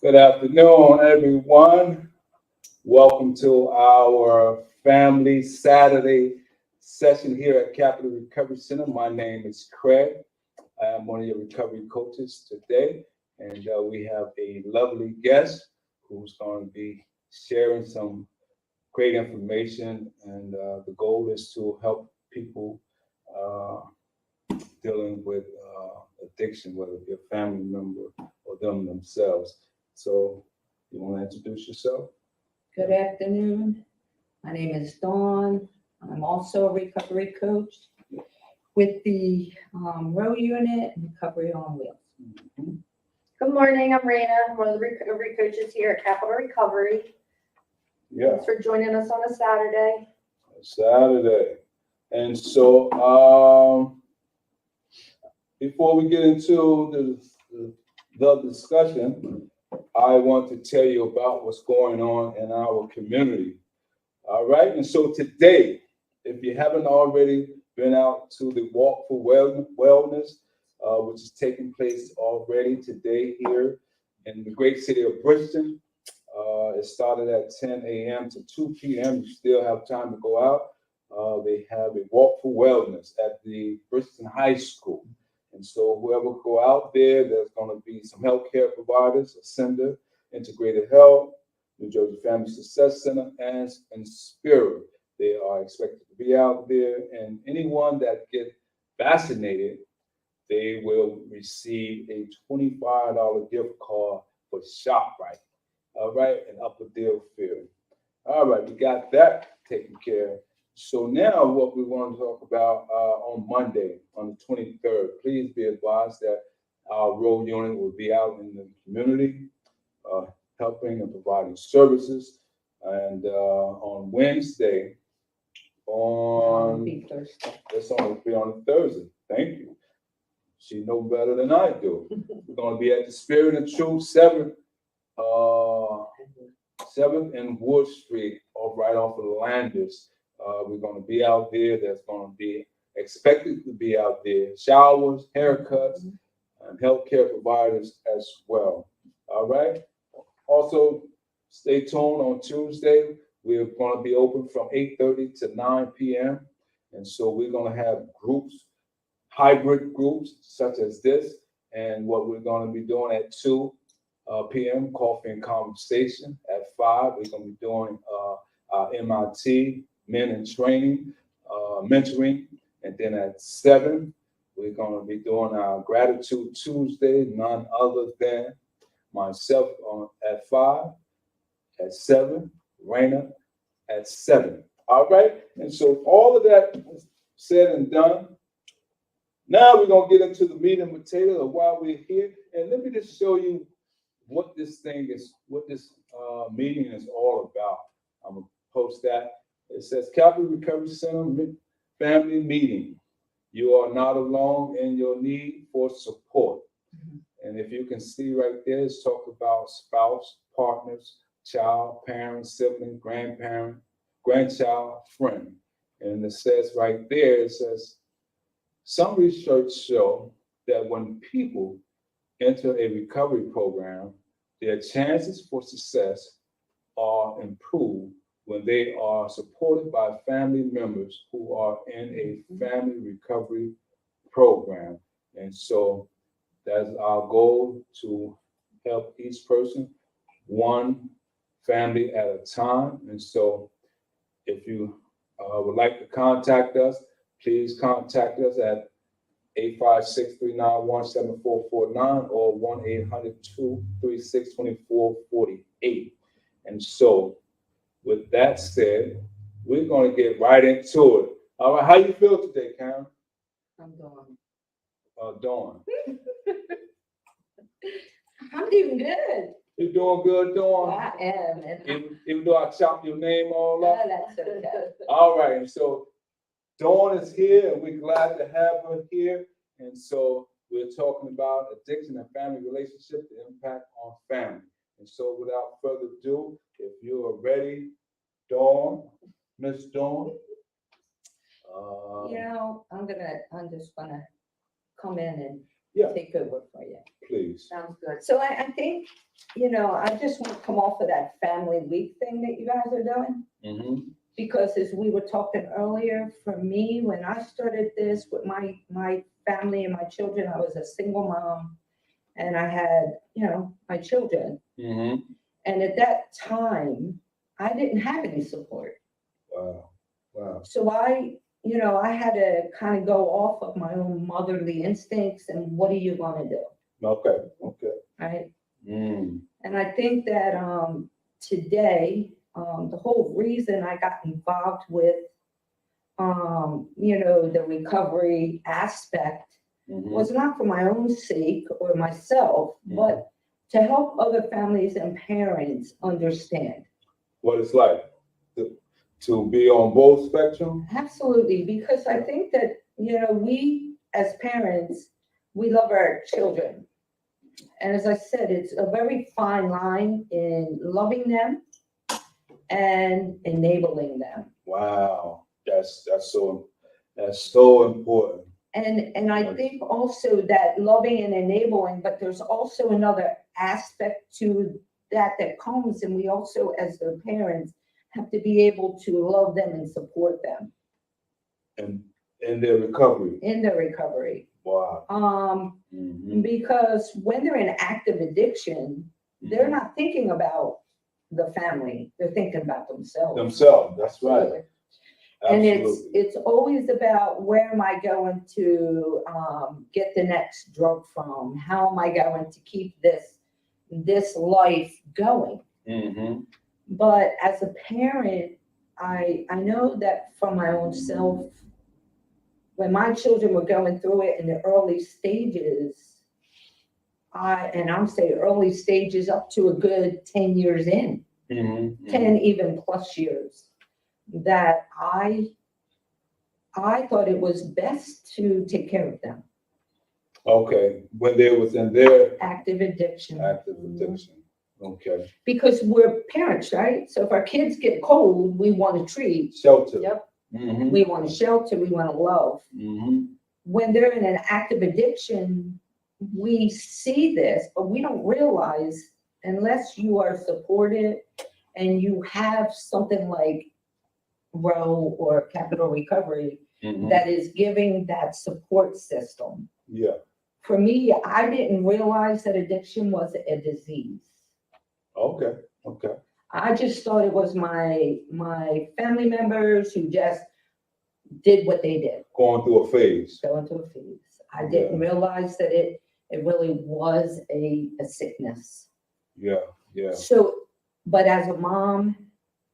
Good afternoon, everyone. Welcome to our Family Saturday session here at Capital Recovery Center. My name is Craig. I am one of your recovery coaches today, and we have a lovely guest who's going to be sharing some great information. And the goal is to help people uh, dealing with addiction, whether it be a family member or them themselves. So, you want to introduce yourself? Good afternoon. My name is Dawn. I'm also a recovery coach with the Row Unit and Recovery on Wheels. Mhm. Good morning, I'm Raina. I'm one of the recovery coaches here at Capital Recovery. Yeah, Thanks for joining us on a Saturday. Saturday. And so, before we get into the discussion, I want to tell you about what's going on in our community. All right. And so today, if you haven't already been out to the Walk for Wellness, which is taking place already today here in the great city of Bristol. It started at 10 a.m. to 2 p.m. You still have time to go out. They have a Walk for Wellness at the Bristol High School. And so whoever go out there, there's going to be some healthcare providers, Ascender, Integrated Health, New Jersey Family Success Center, and Spirit. They are expected to be out there, and anyone that get vaccinated, they will receive a $25 gift card for ShopRite. All right, in Upper Deerfield. All right, we got that taken care of. So now what we want to talk about on Monday, on the 23rd, please be advised that our road unit will be out in the community, uh, helping and providing services. And on Wednesday, on Be Thursday. it's going to be on Thursday. Thank you. She know better than I do. We're going to be at the Spirit and Truth 7th and Wood Street, right off of Landis. We're going to be out there. There's going to be expected to be out there showers, haircuts, and healthcare providers as well. All right. Also, stay tuned on Tuesday. We're going to be open from 8:30 to 9 p.m. And so we're going to have groups, hybrid groups such as this. And what we're going to be doing at 2 p.m., coffee and conversation. At 5, we're going to be doing our MIT, men in training, mentoring. And then at 7, we're going to be doing our Gratitude Tuesday, none other than myself at 5, at 7, Raina at 7. All right. And so all of that said and done. Now we're going to get into the meat and potatoes of why we're here. And let me just show you what this thing is, what this meeting is all about. I'm going to post that. It says Capital Recovery Center Family Meeting. You are not alone in your need for support. And if you can see right there, it's talk about spouse, partners, child, parent, sibling, grandparent, grandchild, friend. And it says right there, it says, some research show that when people enter a recovery program, their chances for success are improved when they are supported by family members who are in a family recovery program. And so that's our goal, to help each person one family at a time. And so if you would like to contact us, please contact us at 856-391-7449 or 1-800-236-2448. And so with that said, we're going to get right into it. All right, how you feel today, Karen? I'm doing. Dawn. I'm doing good. You doing good, Dawn? I am. And Even though I chopped your name all up? that's okay. All right, and so Dawn is here, and we're glad to have her here. And so we're talking about addiction and family relationship, the impact on family. And so without further ado, if you are ready, Dawn, Miss Dawn. I'm just gonna come in and Yeah. take over for you. Please. Sounds good. So I think, I just want to come off of that family week thing that you guys are doing. Mm-hmm. Because as we were talking earlier, for me, when I started this with my family and my children, I was a single mom and I had, my children. Mm-hmm. And at that time, I didn't have any support. Wow. Wow. So I had to kind of go off of my own motherly instincts and what are you going to do? Okay. Okay. Right. Mm. And I think that today, the whole reason I got involved with, the recovery aspect Mm-hmm. was not for my own sake or myself, but to help other families and parents understand. What it's like to be on both spectrum. Absolutely, because I think that, we as parents, we love our children. And as I said, it's a very fine line in loving them and enabling them. Wow. That's so important. And I think also that loving and enabling, but there's also another aspect to that comes, and we also, as their parents, have to be able to love them and support them And in their recovery. in their recovery. Wow. Mm-hmm. Because when they're in active addiction, they're not thinking about the family; they're thinking about themselves. Themselves. That's right. And Absolutely. it's always about where am I going to get the next drug from? How am I going to keep this life going? Mm-hmm. But as a parent, I know that from my own self, when my children were going through it in the early stages, I'm saying early stages up to a good 10 years in, Mm-hmm. 10 even plus years, that I thought it was best to take care of them. Okay. When they was in their Active addiction. active addiction. Okay. Because we're parents, right? So if our kids get cold, we want to treat. Shelter. Yep. Mm-hmm. We want to shelter. We want to love. Mm-hmm. When they're in an active addiction, we see this, but we don't realize unless you are supported and you have something like Row or Capital Recovery Mm-hmm. that is giving that support system. Yeah. For me, I didn't realize that addiction was a disease. Okay. Okay. I just thought it was my family members who just did what they did, Going through a phase. go into a phase. I didn't realize that it really was a sickness. Yeah. Yeah. So, but as a mom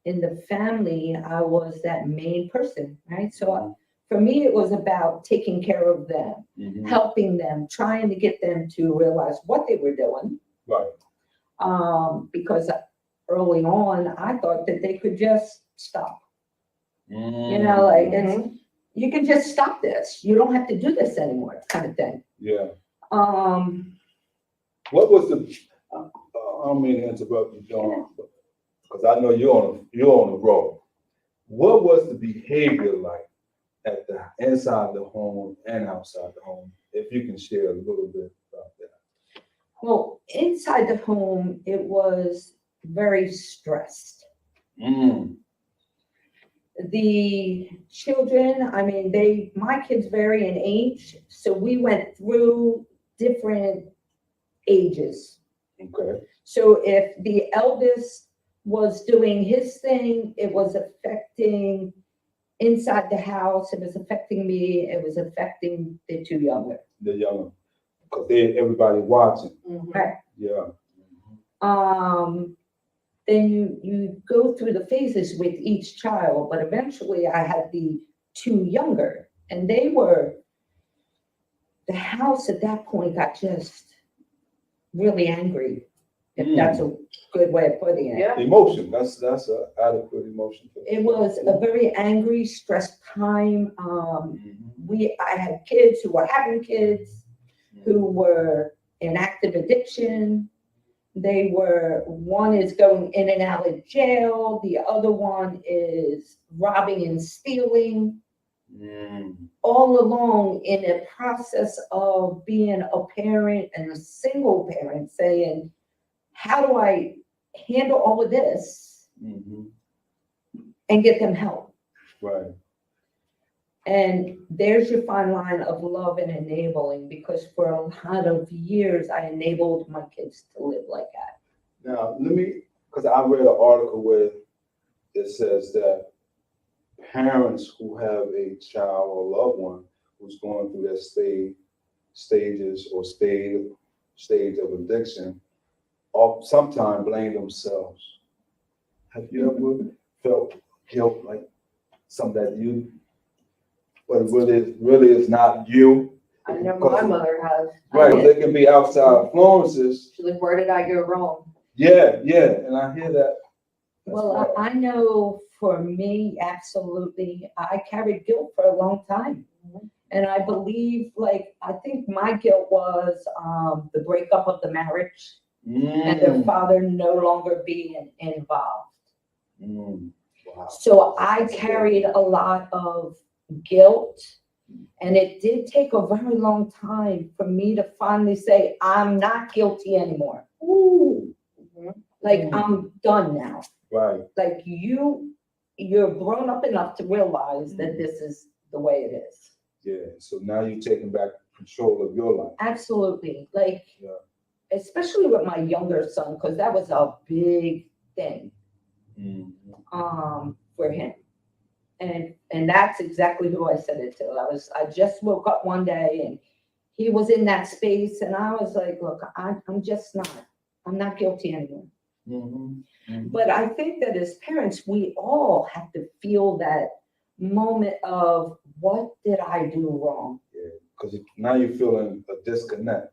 in the family, I was that main person, right? So for me, it was about taking care of them, Mm-hmm. helping them, trying to get them to realize what they were doing. Right. Because early on, I thought that they could just stop. Mm-hmm. It's, you can just stop this. You don't have to do this anymore, kind of thing. Yeah. Um, What was the? I don't mean to interrupt you, John, because I know you're on the road. What was the behavior like at the inside the home and outside the home? If you can share a little bit about that. well, inside the home, it was very stressed. Mm. The children, I mean, my kids vary in age, so we went through different ages. Okay. So if the eldest was doing his thing, it was affecting inside the house, it was affecting me, it was affecting the two younger. The young, because everybody watching. Right. Yeah. Then you go through the phases with each child, but eventually I had the two younger, and the house at that point got just really angry, if that's a good way of putting it. Yeah. Emotion. That's an adequate emotion. It was a very angry, stressed time. Mhm. I had kids who were having kids, who were in active addiction. One is going in and out of jail. The other one is robbing and stealing. all along in the process of being a parent and a single parent, saying, how do I handle all of this Mhm. and get them help? Right. And there's your fine line of love and enabling, because for a lot of years, I enabled my kids to live like that. Now, because I read an article where it says that parents who have a child or loved one who's going through that stage of addiction, sometimes blame themselves. Have you ever felt guilt, like something that but it really is not you? I know my mother has. Right, there can be outside influences. She's like, where did I go wrong? Yeah, and I hear that. That's Well, right. I know for me, absolutely, I carried guilt for a long time. And I believe, I think my guilt was the breakup of the marriage and their father no longer being involved. Wow. So I carried a lot of guilt, and it did take a very long time for me to finally say, I'm not guilty anymore. Ooh. I'm done now. Right. Like you're grown up enough to realize that this is the way it is. Yeah. So now you're taking back control of your life. Absolutely. Yeah. Especially with my younger son, because that was a big thing for him. And that's exactly who I said it to. I just woke up one day and he was in that space, and I was like, look, I'm not guilty anymore. But I think that as parents, we all have to feel that moment of, what did I do wrong? Yeah, because now you're feeling a disconnect.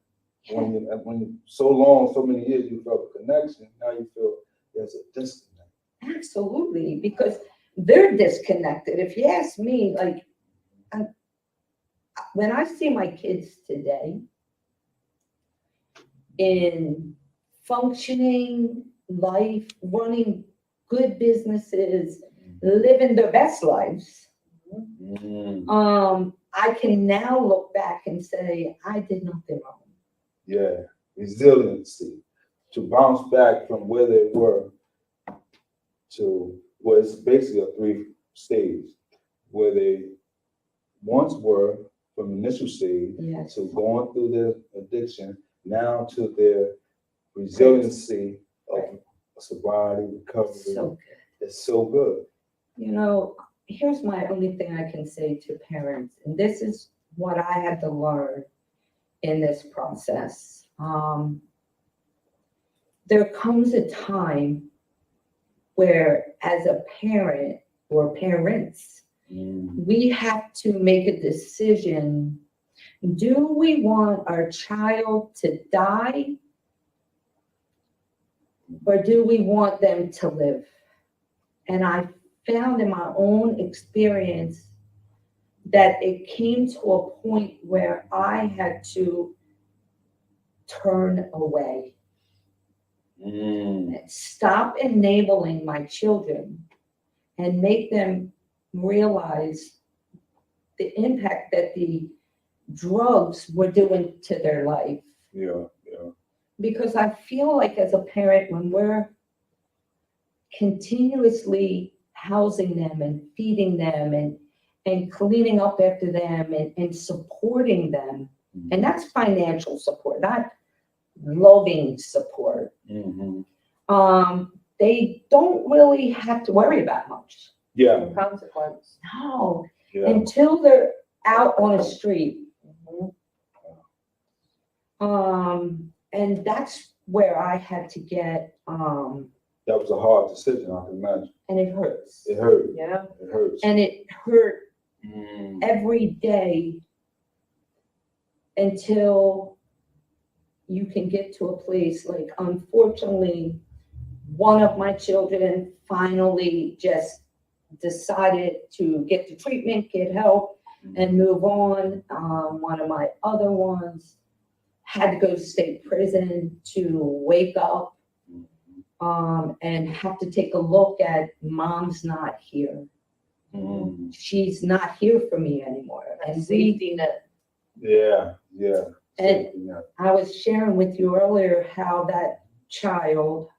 When you so many years you felt a connection, now you feel there's a disconnect. Absolutely, because they're disconnected. If you ask me, when I see my kids today in functioning life, running good businesses, living their best lives, I can now look back and say, I did nothing wrong. Yeah, resiliency to bounce back from where they were to it's basically a 3-stage, where they once were from initial stage Yes. to going through their addiction, now to their resiliency of sobriety, recovery. So good. It's so good. Here's my only thing I can say to parents, and this is what I had to learn in this process. There comes a time where, as a parent or parents, we have to make a decision. Do we want our child to die, or do we want them to live? And I found in my own experience that it came to a point where I had to turn away. Stop enabling my children and make them realize the impact that the drugs were doing to their life. Yeah. Because I feel like, as a parent, when we're continuously housing them and feeding them and cleaning up after them and supporting them, and that's financial support, not loving support. They don't really have to worry about much. Yeah. Consequence. No, Yeah. until they're out on the street. And that's where I had to get, That was a hard decision, I can imagine. and it hurts. It hurt. Yeah. It hurts. And it hurt every day until you can get to a place, unfortunately, one of my children finally just decided to get the treatment, get help, and move on. One of my other ones had to go to state prison to wake up and have to take a look at, mom's not here. Mhm. She's not here for me anymore. And And we, safety net. Yeah, yeah. And- Yeah. I was sharing with you earlier how that child,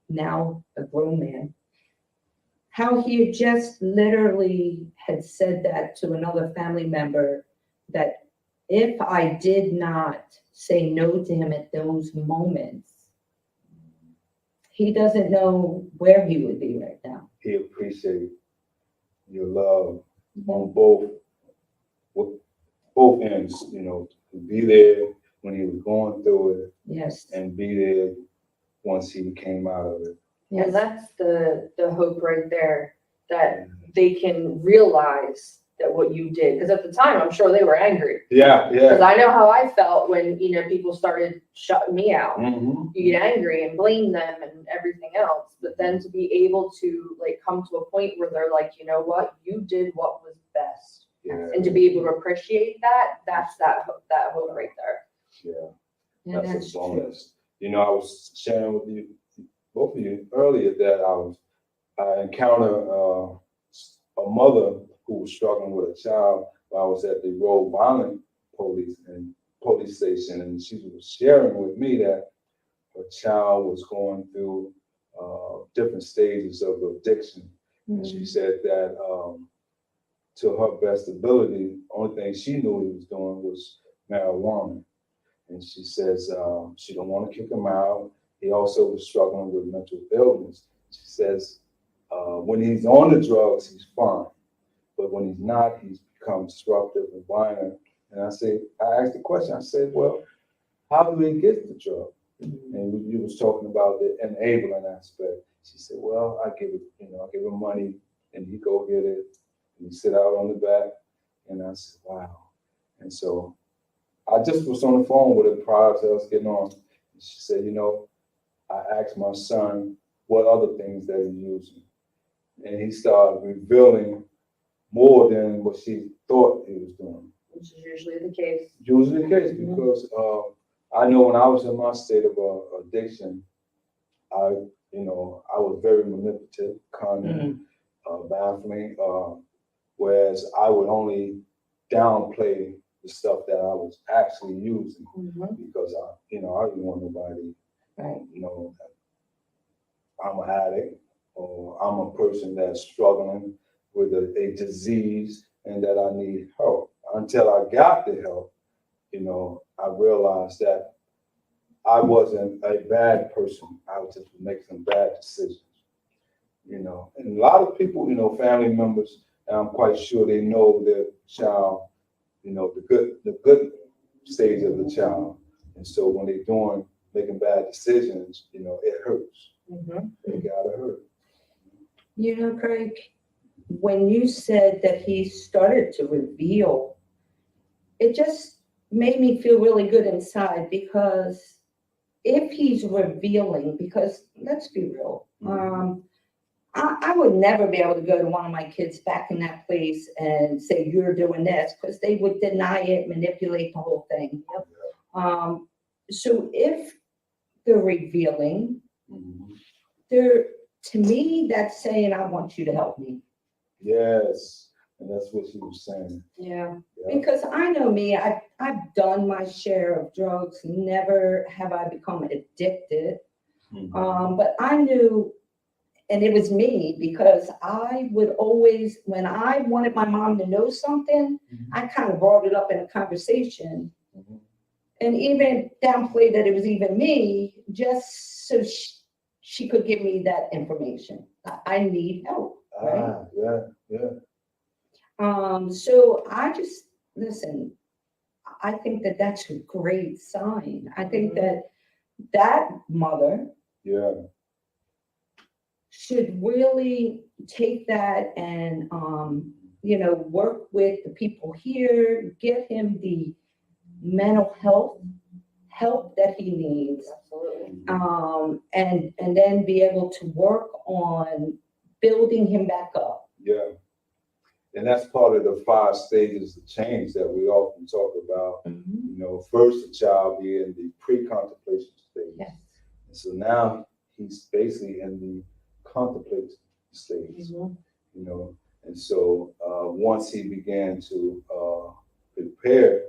now a grown man, how he had just literally had said that to another family member, that if I did not say no to him at those moments, he doesn't know where he would be right now. He appreciate your love on both ends, you know, to be there when he was going through it Yes. and be there once he came out of it. And that's the hope right there, that they can realize that what you did, because at the time, I'm sure they were angry. Yeah, Because yeah. I know how I felt when, people started shutting me out. Mm-hmm. You get angry and blame them and everything else, but then to be able to like come to a point where they're like, you know what, you did what was best. Yeah, And to be able to appreciate that, that's that hope right there. yeah. And That's a bonus. You know, I was sharing with you, both of you earlier, that I encountered a mother who was struggling with a child while I was at the Road Violent police station, and she was sharing with me that her child was going through different stages of addiction. And she said that to her best ability, only thing she knew he was doing was marijuana. And she says she don't want to kick him out. He also was struggling with mental illness. She says when he's on the drugs, he's fine, but when he's not, he's become disruptive and violent. And I asked the question. I said, well, how do he get the drug? And you was talking about the enabling aspect. She said, well, I give him money, and he go get it, and he sit out on the back. And I said, wow. And so I just was on the phone with her prior to us getting on. She said, I asked my son what other things that he's using. And he started revealing more than what she thought he was doing. Which is usually the case. Usually the case, because I know when I was in my state of addiction, I was very manipulative, cunning, baffling, whereas I would only downplay the stuff that I was actually using because I didn't want nobody to know that I'm an addict or I'm a person that's struggling with a disease and that I need help. Until I got the help, I realized that I wasn't a bad person. I was just making some bad decisions, And a lot of people, family members, and I'm quite sure they know their child, the good stage of the child. And so when they're making bad decisions, it hurts. They gotta hurt. Craig, when you said that he started to reveal, it just made me feel really good inside, because if he's revealing, because let's be real, I would never be able to go to one of my kids back in that place and say, you're doing this, because they would deny it, manipulate the whole thing. So if they're revealing, to me, that's saying, I want you to help me. Yes, and that's what she was saying. Yeah. Because I know me, I've done my share of drugs. Never have I become addicted. But I knew, and it was me, because I would always, when I wanted my mom to know something, I kind of brought it up in a conversation and even downplayed that it was even me, just so she could give me that information. I need help, right? Yeah. So I just, listen, I think that that's a great sign. I think that mother should really take that and, work with the people here, get him the mental health help that he needs. Absolutely. And then be able to work on building him back up. Yeah. And that's part of the 5 stages of change that we often talk about. First, the child being the pre-contemplation stage. Yes. And so now he's basically in the contemplation stage. And so, once he began to, prepare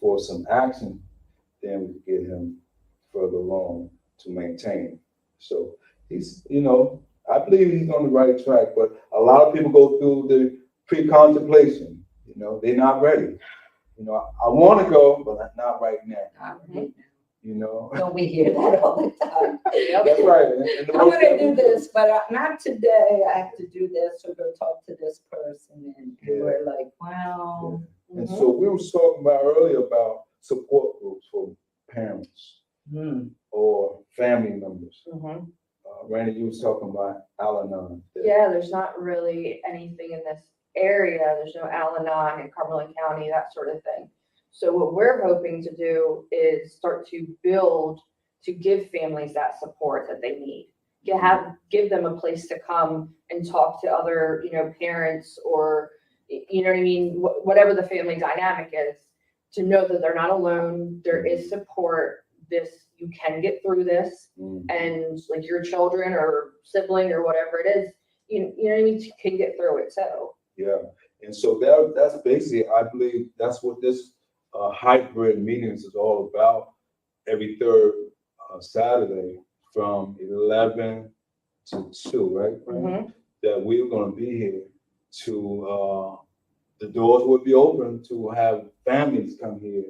for some action, then we could get him further along to maintain. So he's, I believe he's on the right track, but a lot of people go through the pre-contemplation, they're not ready. I want to go, but not right now, Not right you know. now. Don't we hear that all the time? That's right. And the I'm most gonna that do we this, but not today. I have to do this or go talk to this person, and Yeah. we're like, wow. And so we was talking about earlier about support groups for parents Hmm. or family members. Mhm. Randy, you was talking about Al-Anon. Yeah, there's not really anything in this area. There's no Al-Anon in Cumberland County, that sort of thing. So what we're hoping to do is start to build, to give families that support that they need. Give them a place to come and talk to other, parents or, you know what I mean? Whatever the family dynamic is, to know that they're not alone. There is support. You can get through this. Mhm. And like your children or sibling or whatever it is, you know what I mean, you can get through it too. Yeah, and so that's basically, I believe, that's what this hybrid meetings is all about. Every third Saturday from 11 to 2, right? Mhm. That we're going to be here to, the doors will be open to have families come here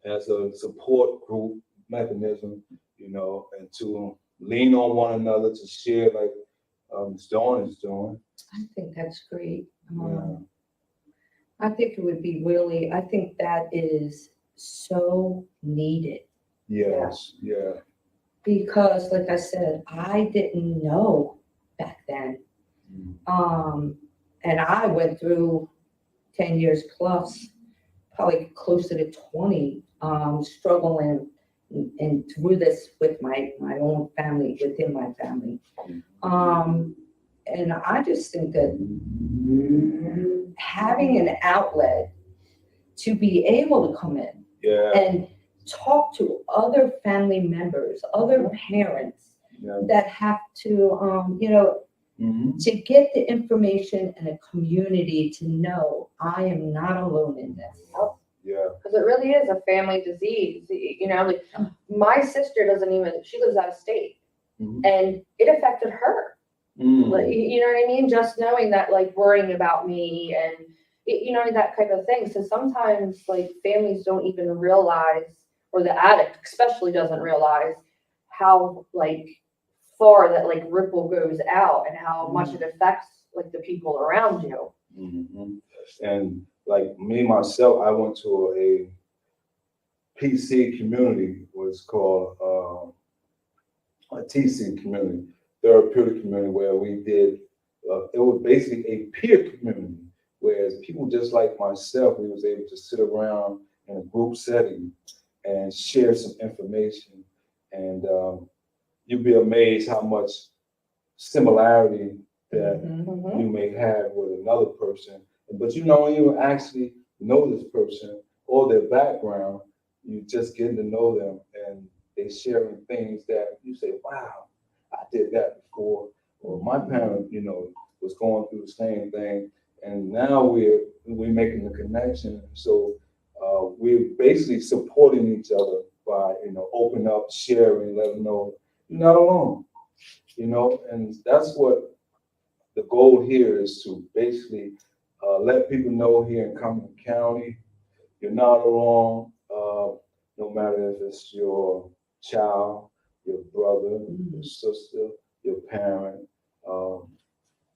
as a support group mechanism, and to lean on one another, to share like Ms. Dawn is doing. I think that's great. Yeah. I think it would be really, I think that is so needed Yes, yeah. because, like I said, I didn't know back then. And I went through 10 years plus, probably closer to 20, struggling and through this with my own family, within my family. And I just think that having an outlet to be able to come in Yeah, and talk to other family members, other parents yeah. that have to, Mhm. to get the information and a community to know I am not alone in this. Yeah. Because it really is a family disease. Like my sister she lives out of state, Mhm. and it affected her. Like, Mm. you know what I mean? Just knowing that, like, worrying about me and, that type of thing. So sometimes, like, families don't even realize, or the addict especially doesn't realize how, like, far that, like, ripple goes out and how much it affects, like, the people around you. Mhm. And like me, myself, I went to a PC community, what's called a TC community, therapeutic community, where we did, it was basically a peer community, whereas people just like myself, we was able to sit around in a group setting and share some information. And you'd be amazed how much similarity that Mhm. you may have with another person, but you don't even actually know this person or their background. You just getting to know them, and they sharing things that you say, "Wow, I did that before," or my parent, was going through the same thing, and now we're making the connection. So we're basically supporting each other by open up, sharing, let them know you're not alone. And that's what the goal here is, to basically let people know here in Cumberland County, you're not alone, no matter if it's your child, your brother, your sister, your parent.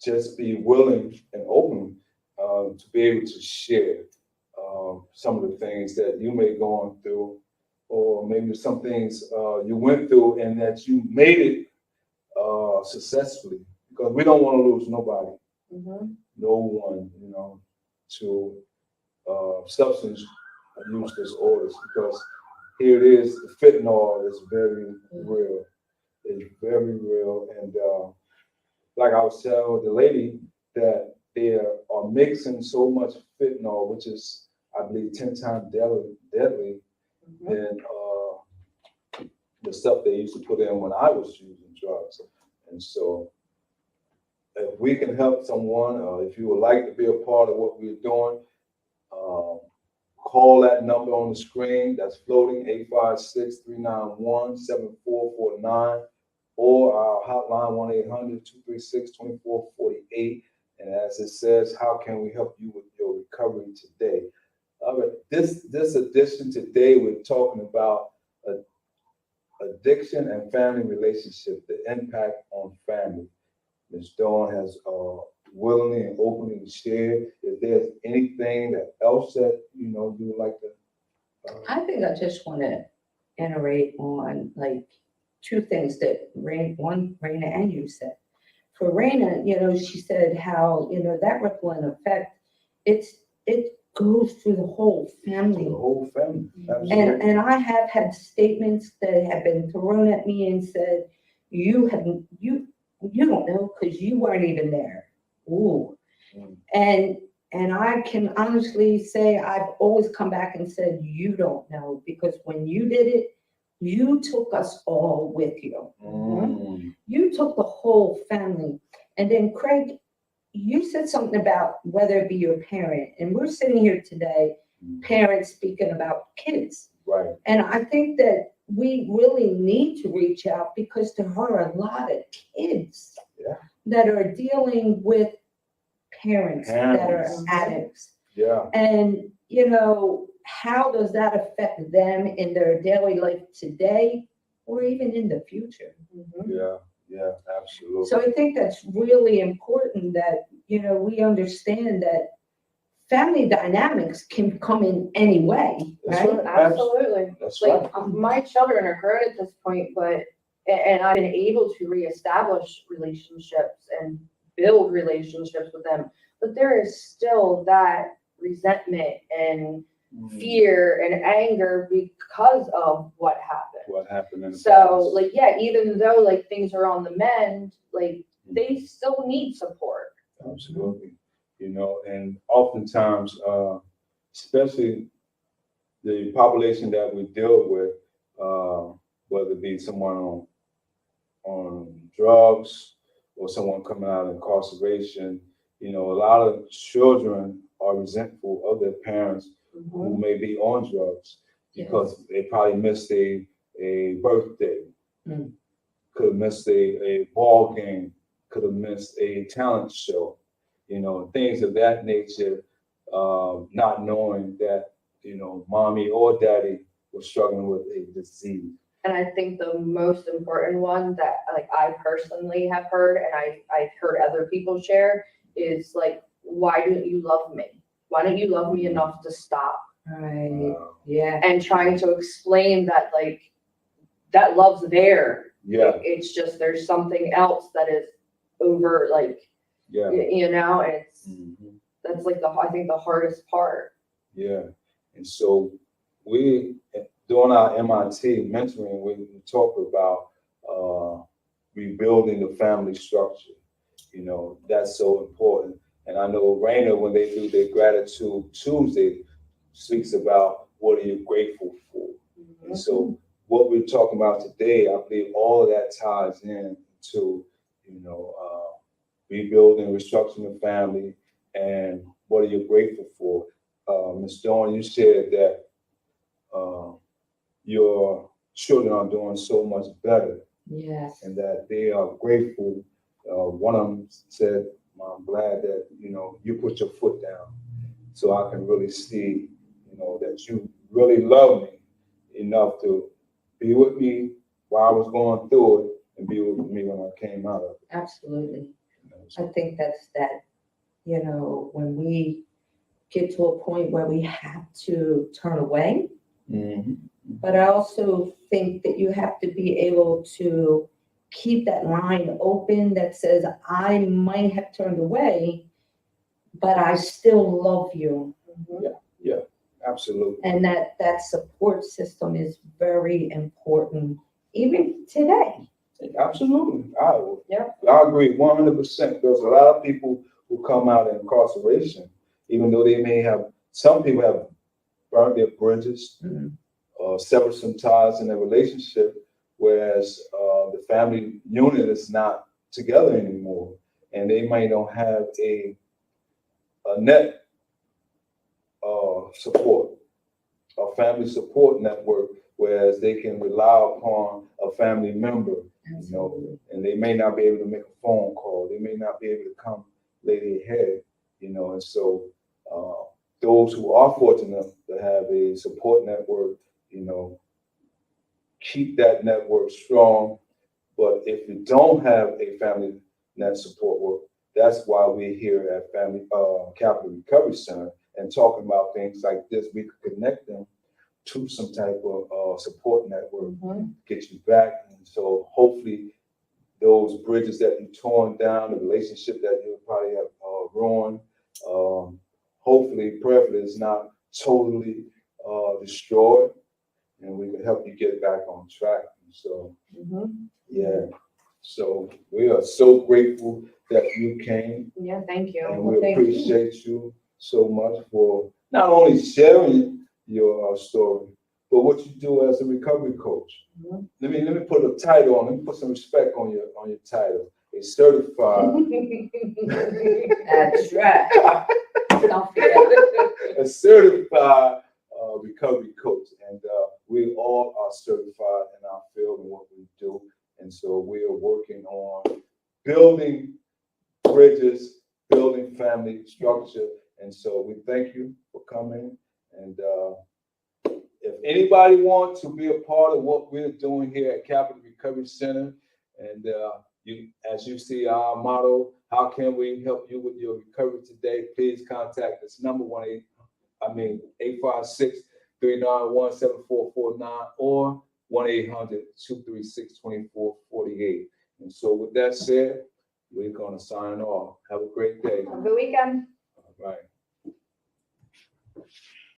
Just be willing and open to be able to share some of the things that you may go on through, or maybe some things you went through and that you made it successfully, because we don't want to lose nobody, Mhm. no one, to substance use disorders, because here it is, the fentanyl is very real. It's very real. And like I was telling the lady, that they are mixing so much fentanyl, which is, I believe, 10 times deadly Mhm. than the stuff they used to put in when I was using drugs. And so if we can help someone, if you would like to be a part of what we're doing, call that number on the screen that's floating, 856-391-7449, or our hotline, 1-800-236-2448. And as it says, how can we help you with your recovery today? All right, this edition today, we're talking about addiction and family relationship, the impact on family. Ms. Dawn has willingly and openly shared. If there's anything that else that you would like to, I think I just want to iterate on like two things that Raina and you said. For Raina, she said how, that rippling effect, it goes through the whole family. the whole family. Absolutely. And I have had statements that have been thrown at me and said, you don't know because you weren't even there. Ooh. Mm. And I can honestly say I've always come back and said, you don't know, because when you did it, you took us all with you. Mm. You took the whole family. And then Craig, you said something about whether it be your parent, and we're sitting here today, parents speaking about kids. Right. And I think that we really need to reach out because there are a lot of kids that are dealing with parents that are addicts. Yeah. And, how does that affect them in their daily life today or even in the future? Yeah, absolutely. So I think that's really important that, we understand that family dynamics can come in any way, That's right? right. Absolutely. That's Like, right. my children are grown at this point, and I've been able to reestablish relationships and build relationships with them, but there is still that resentment and fear and anger because of what happened. What happened in the So, past. like, yeah, even though like things are on the mend, like they still need support. Absolutely. And oftentimes, especially the population that we deal with, whether it be someone on drugs or someone coming out of incarceration, a lot of children are resentful of their parents who may be on drugs because they probably missed a birthday, could have missed a ball game, could have missed a talent show, things of that nature, not knowing that, mommy or daddy was struggling with a disease. And I think the most important one that like I personally have heard and I've heard other people share is like, why don't you love me? Why don't you love me enough to stop? Right. Yeah. And trying to explain that like that love's there. Yeah. It's just there's something else that is over like, Yeah. and it's Mhm. that's like I think the hardest part. Yeah. And so we, during our MIT mentoring, we talk about rebuilding the family structure. That's so important. And I know Raina, when they do their Gratitude Tuesday, speaks about what are you grateful for. And so what we're talking about today, I believe all of that ties in to, rebuilding, restructuring the family, and what are you grateful for. Ms. Dawn, you said that your children are doing so much better Yes. and that they are grateful. One of them said, I'm glad that, you put your foot down so I can really see, that you really love me enough to be with me while I was going through it and be with me when I came out of it. Absolutely. So, I think that's that, when we get to a point where we have to turn away, but I also think that you have to be able to keep that line open that says, I might have turned away, but I still love you. absolutely. And that support system is very important, even today. Absolutely. Yeah. I agree 100%. There's a lot of people who come out of incarceration, even though some people have burned their bridges, severed some ties in their relationship, whereas the family unit is not together anymore. and they might not have a net support, a family support network, whereas they can rely upon a family member, you know, and they may not be able to make a phone call, they may not be able to come lay their head, you know, and so those who are fortunate to have a support network, you know, keep that network strong. But if you don't have a family net support work, that's why we're here at Capital Recovery Center and talking about things like this. We could connect them to some type of support network, get you back. And so hopefully those bridges that you torn down, the relationship that you probably have ruined, hopefully, prayerfully, is not totally destroyed, and we can help you get back on track. And so, yeah. So we are so grateful that you came, Yeah, thank you. and Well, we thank you. appreciate you so much for not only sharing your story, but what you do as a recovery coach. Let me put a title on. Let me put some respect on your title. A certified, That's right. Don't forget. a certified recovery coach, and we all are certified in our field and what we do. And so we are working on building bridges, building family structure. And so we thank you for coming. And if anybody wants to be a part of what we're doing here at Capital Recovery Center, and as you see our motto, how can we help you with your recovery today? Please contact us, number 856-391-7449 or 1-800-236-2448. And so with that said, we're gonna sign off. Have a great day. Have a good weekend. All right.